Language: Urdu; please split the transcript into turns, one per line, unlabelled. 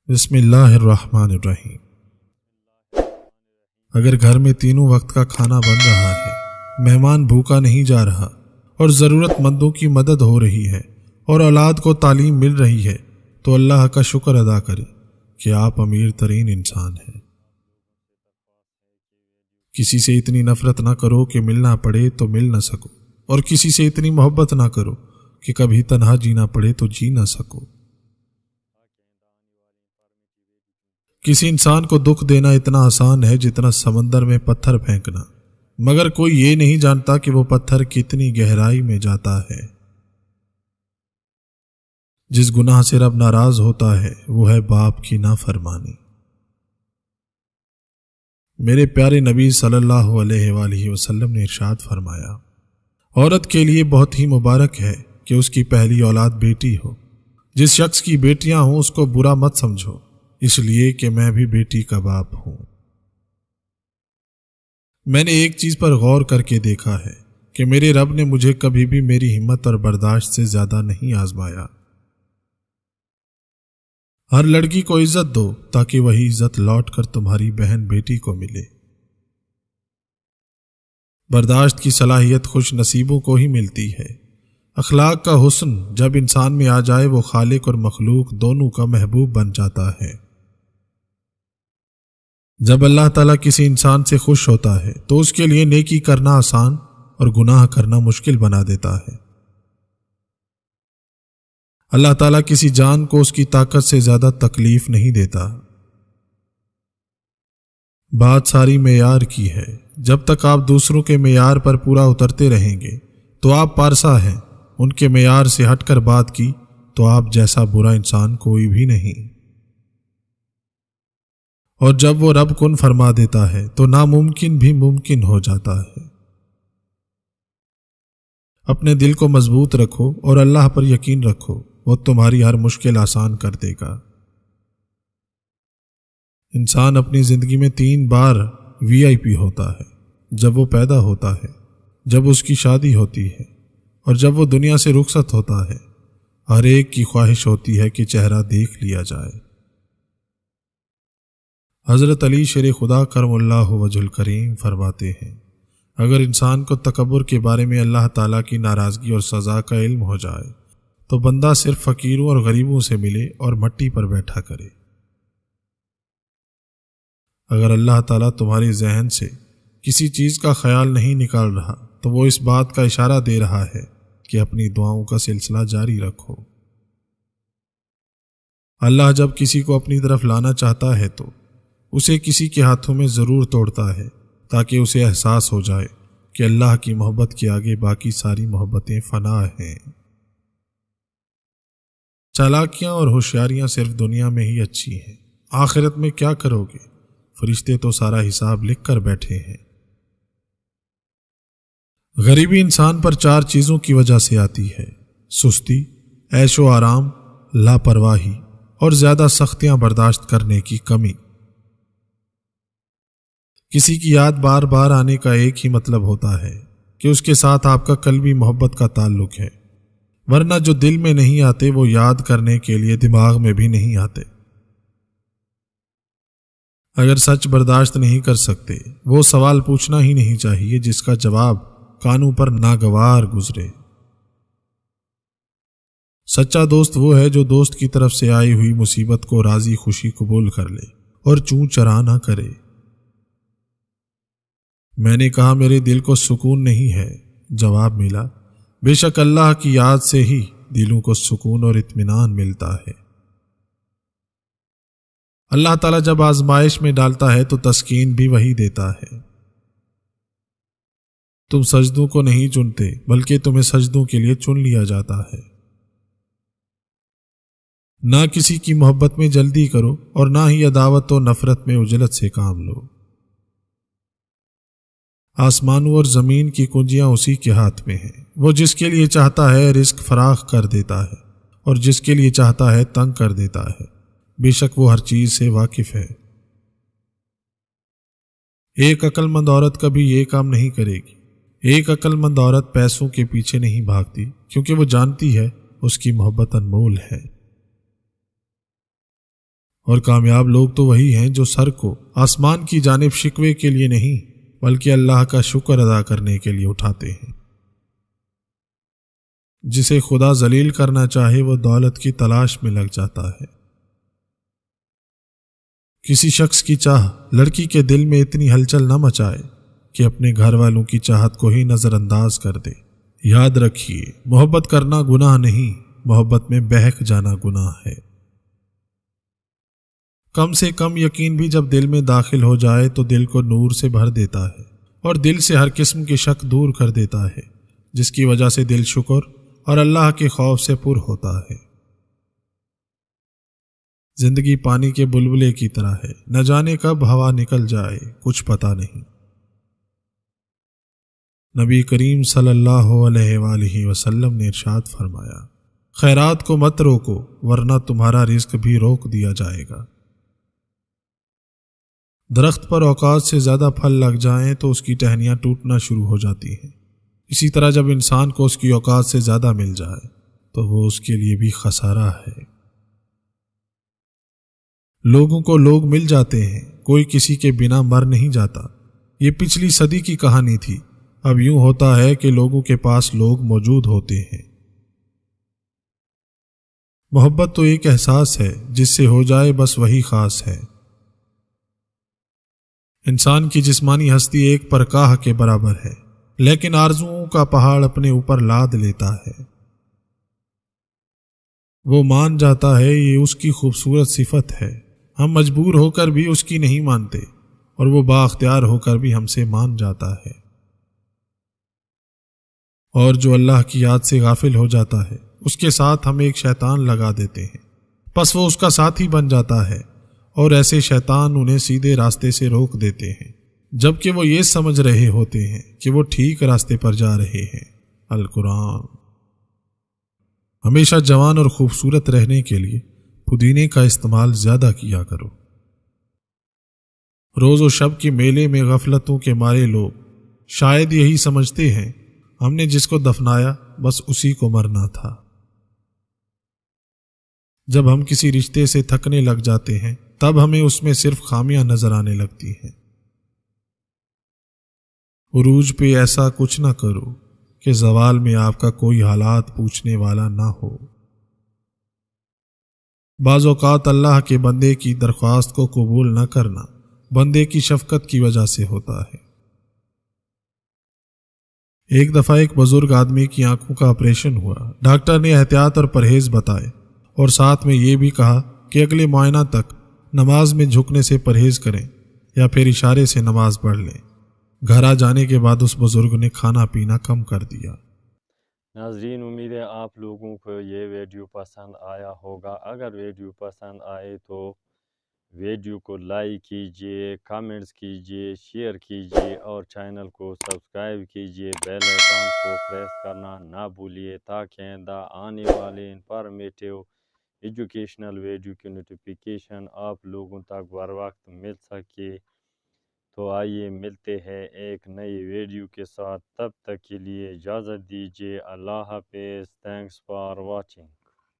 بسم اللہ الرحمن الرحیم۔ اگر گھر میں تینوں وقت کا کھانا بن رہا ہے، مہمان بھوکا نہیں جا رہا اور ضرورت مندوں کی مدد ہو رہی ہے اور اولاد کو تعلیم مل رہی ہے تو اللہ کا شکر ادا کرے کہ آپ امیر ترین انسان ہیں۔ کسی سے اتنی نفرت نہ کرو کہ ملنا پڑے تو مل نہ سکو، اور کسی سے اتنی محبت نہ کرو کہ کبھی تنہا جینا پڑے تو جی نہ سکو۔ کسی انسان کو دکھ دینا اتنا آسان ہے جتنا سمندر میں پتھر پھینکنا، مگر کوئی یہ نہیں جانتا کہ وہ پتھر کتنی گہرائی میں جاتا ہے۔ جس گناہ سے رب ناراض ہوتا ہے وہ ہے باپ کی نافرمانی۔ میرے پیارے نبی صلی اللہ علیہ وآلہ وسلم نے ارشاد فرمایا، عورت کے لیے بہت ہی مبارک ہے کہ اس کی پہلی اولاد بیٹی ہو۔ جس شخص کی بیٹیاں ہوں اس کو برا مت سمجھو، اس لیے کہ میں بھی بیٹی کا باپ ہوں۔ میں نے ایک چیز پر غور کر کے دیکھا ہے کہ میرے رب نے مجھے کبھی بھی میری ہمت اور برداشت سے زیادہ نہیں آزمایا۔ ہر لڑکی کو عزت دو تاکہ وہی عزت لوٹ کر تمہاری بہن بیٹی کو ملے۔ برداشت کی صلاحیت خوش نصیبوں کو ہی ملتی ہے۔ اخلاق کا حسن جب انسان میں آ جائے وہ خالق اور مخلوق دونوں کا محبوب بن جاتا ہے۔ جب اللہ تعالیٰ کسی انسان سے خوش ہوتا ہے تو اس کے لیے نیکی کرنا آسان اور گناہ کرنا مشکل بنا دیتا ہے۔ اللہ تعالیٰ کسی جان کو اس کی طاقت سے زیادہ تکلیف نہیں دیتا۔ بات ساری معیار کی ہے۔ جب تک آپ دوسروں کے معیار پر پورا اترتے رہیں گے تو آپ پارسا ہیں، ان کے معیار سے ہٹ کر بات کی تو آپ جیسا برا انسان کوئی بھی نہیں۔ اور جب وہ رب کن فرما دیتا ہے تو ناممکن بھی ممکن ہو جاتا ہے۔ اپنے دل کو مضبوط رکھو اور اللہ پر یقین رکھو، وہ تمہاری ہر مشکل آسان کر دے گا۔ انسان اپنی زندگی میں 3 بار VIP ہوتا ہے، جب وہ پیدا ہوتا ہے، جب اس کی شادی ہوتی ہے اور جب وہ دنیا سے رخصت ہوتا ہے۔ ہر ایک کی خواہش ہوتی ہے کہ چہرہ دیکھ لیا جائے۔ حضرت علی شیر خدا کرم اللہ وجہ الکریم فرماتے ہیں، اگر انسان کو تکبر کے بارے میں اللہ تعالیٰ کی ناراضگی اور سزا کا علم ہو جائے تو بندہ صرف فقیروں اور غریبوں سے ملے اور مٹی پر بیٹھا کرے۔ اگر اللہ تعالیٰ تمہارے ذہن سے کسی چیز کا خیال نہیں نکال رہا تو وہ اس بات کا اشارہ دے رہا ہے کہ اپنی دعاؤں کا سلسلہ جاری رکھو۔ اللہ جب کسی کو اپنی طرف لانا چاہتا ہے تو اسے کسی کے ہاتھوں میں ضرور توڑتا ہے تاکہ اسے احساس ہو جائے کہ اللہ کی محبت کے آگے باقی ساری محبتیں فنا ہیں۔ چالاکیاں اور ہوشیاریاں صرف دنیا میں ہی اچھی ہیں، آخرت میں کیا کرو گے؟ فرشتے تو سارا حساب لکھ کر بیٹھے ہیں۔ غریبی انسان پر 4 چیزوں کی وجہ سے آتی ہے: سستی، عیش و آرام، لاپرواہی اور زیادہ سختیاں برداشت کرنے کی کمی۔ کسی کی یاد بار بار آنے کا ایک ہی مطلب ہوتا ہے کہ اس کے ساتھ آپ کا قلبی محبت کا تعلق ہے، ورنہ جو دل میں نہیں آتے وہ یاد کرنے کے لیے دماغ میں بھی نہیں آتے۔ اگر سچ برداشت نہیں کر سکتے وہ سوال پوچھنا ہی نہیں چاہیے جس کا جواب کانوں پر ناگوار گزرے۔ سچا دوست وہ ہے جو دوست کی طرف سے آئی ہوئی مصیبت کو راضی خوشی قبول کر لے اور چوں چرا نہ کرے۔ میں نے کہا میرے دل کو سکون نہیں ہے، جواب ملا بے شک اللہ کی یاد سے ہی دلوں کو سکون اور اطمینان ملتا ہے۔ اللہ تعالیٰ جب آزمائش میں ڈالتا ہے تو تسکین بھی وہی دیتا ہے۔ تم سجدوں کو نہیں چنتے بلکہ تمہیں سجدوں کے لیے چن لیا جاتا ہے۔ نہ کسی کی محبت میں جلدی کرو اور نہ ہی عداوت و نفرت میں عجلت سے کام لو۔ آسمانوں اور زمین کی کنجیاں اسی کے ہاتھ میں ہیں، وہ جس کے لیے چاہتا ہے رزق فراخ کر دیتا ہے اور جس کے لیے چاہتا ہے تنگ کر دیتا ہے، بے شک وہ ہر چیز سے واقف ہے۔ ایک عقل مند عورت کبھی یہ کام نہیں کرے گی۔ ایک عقل مند عورت پیسوں کے پیچھے نہیں بھاگتی کیونکہ وہ جانتی ہے اس کی محبت انمول ہے۔ اور کامیاب لوگ تو وہی ہیں جو سر کو آسمان کی جانب شکوے کے لیے نہیں بلکہ اللہ کا شکر ادا کرنے کے لیے اٹھاتے ہیں۔ جسے خدا ذلیل کرنا چاہے وہ دولت کی تلاش میں لگ جاتا ہے۔ کسی شخص کی چاہ لڑکی کے دل میں اتنی ہلچل نہ مچائے کہ اپنے گھر والوں کی چاہت کو ہی نظر انداز کر دے۔ یاد رکھیے، محبت کرنا گناہ نہیں، محبت میں بہک جانا گناہ ہے۔ کم سے کم یقین بھی جب دل میں داخل ہو جائے تو دل کو نور سے بھر دیتا ہے اور دل سے ہر قسم کے شک دور کر دیتا ہے، جس کی وجہ سے دل شکر اور اللہ کے خوف سے پر ہوتا ہے۔ زندگی پانی کے بلبلے کی طرح ہے، نہ جانے کب ہوا نکل جائے کچھ پتہ نہیں۔ نبی کریم صلی اللہ علیہ وآلہ وسلم نے ارشاد فرمایا، خیرات کو مت روکو ورنہ تمہارا رزق بھی روک دیا جائے گا۔ درخت پر اوقات سے زیادہ پھل لگ جائیں تو اس کی ٹہنیاں ٹوٹنا شروع ہو جاتی ہیں۔ اسی طرح جب انسان کو اس کی اوقات سے زیادہ مل جائے تو وہ اس کے لیے بھی خسارہ ہے۔ لوگوں کو لوگ مل جاتے ہیں، کوئی کسی کے بنا مر نہیں جاتا۔ یہ پچھلی صدی کی کہانی تھی، اب یوں ہوتا ہے کہ لوگوں کے پاس لوگ موجود ہوتے ہیں۔ محبت تو ایک احساس ہے، جس سے ہو جائے بس وہی خاص ہے۔ انسان کی جسمانی ہستی ایک پرکاہ کے برابر ہے، لیکن آرزوؤں کا پہاڑ اپنے اوپر لاد لیتا ہے۔ وہ مان جاتا ہے، یہ اس کی خوبصورت صفت ہے، ہم مجبور ہو کر بھی اس کی نہیں مانتے، اور وہ بااختیار ہو کر بھی ہم سے مان جاتا ہے۔ اور جو اللہ کی یاد سے غافل ہو جاتا ہے، اس کے ساتھ ہم ایک شیطان لگا دیتے ہیں، پس وہ اس کا ساتھی بن جاتا ہے، اور ایسے شیطان انہیں سیدھے راستے سے روک دیتے ہیں، جبکہ وہ یہ سمجھ رہے ہوتے ہیں کہ وہ ٹھیک راستے پر جا رہے ہیں۔ القرآن۔ ہمیشہ جوان اور خوبصورت رہنے کے لیے پودینے کا استعمال زیادہ کیا کرو۔ روز و شب کے میلے میں غفلتوں کے مارے لوگ شاید یہی سمجھتے ہیں ہم نے جس کو دفنایا بس اسی کو مرنا تھا۔ جب ہم کسی رشتے سے تھکنے لگ جاتے ہیں تب ہمیں اس میں صرف خامیاں نظر آنے لگتی ہیں۔ عروج پہ ایسا کچھ نہ کرو کہ زوال میں آپ کا کوئی حالات پوچھنے والا نہ ہو۔ بعض اوقات اللہ کے بندے کی درخواست کو قبول نہ کرنا بندے کی شفقت کی وجہ سے ہوتا ہے۔ ایک دفعہ ایک بزرگ آدمی کی آنکھوں کا آپریشن ہوا، ڈاکٹر نے احتیاط اور پرہیز بتائے اور ساتھ میں یہ بھی کہا کہ اگلے معائنہ تک نماز میں جھکنے سے پرہیز کریں یا پھر اشارے سے نماز پڑھ لیں۔ گھر آ جانے کے بعد اس بزرگ نے کھانا پینا کم کر دیا۔
ناظرین، امید ہے آپ لوگوں کو یہ ویڈیو پسند آیا ہوگا۔ اگر ویڈیو پسند آئے تو ویڈیو کو لائک کیجئے، کامنٹس کیجئے، شیئر کیجئے اور چینل کو سبسکرائب کیجئے۔ بیل آئیکن کو پریس کرنا نہ بھولیے تاکہ آئندہ آنے والے انفارمیٹیو ایجوکیشنل ویڈیو کی نوٹیفیکیشن آپ لوگوں تک بر وقت مل سکے۔ تو آئیے ملتے ہیں ایک نئی ویڈیو کے ساتھ، تب تک کے لیے اجازت دیجیے۔ اللہ حافظ۔ Thanks for watching.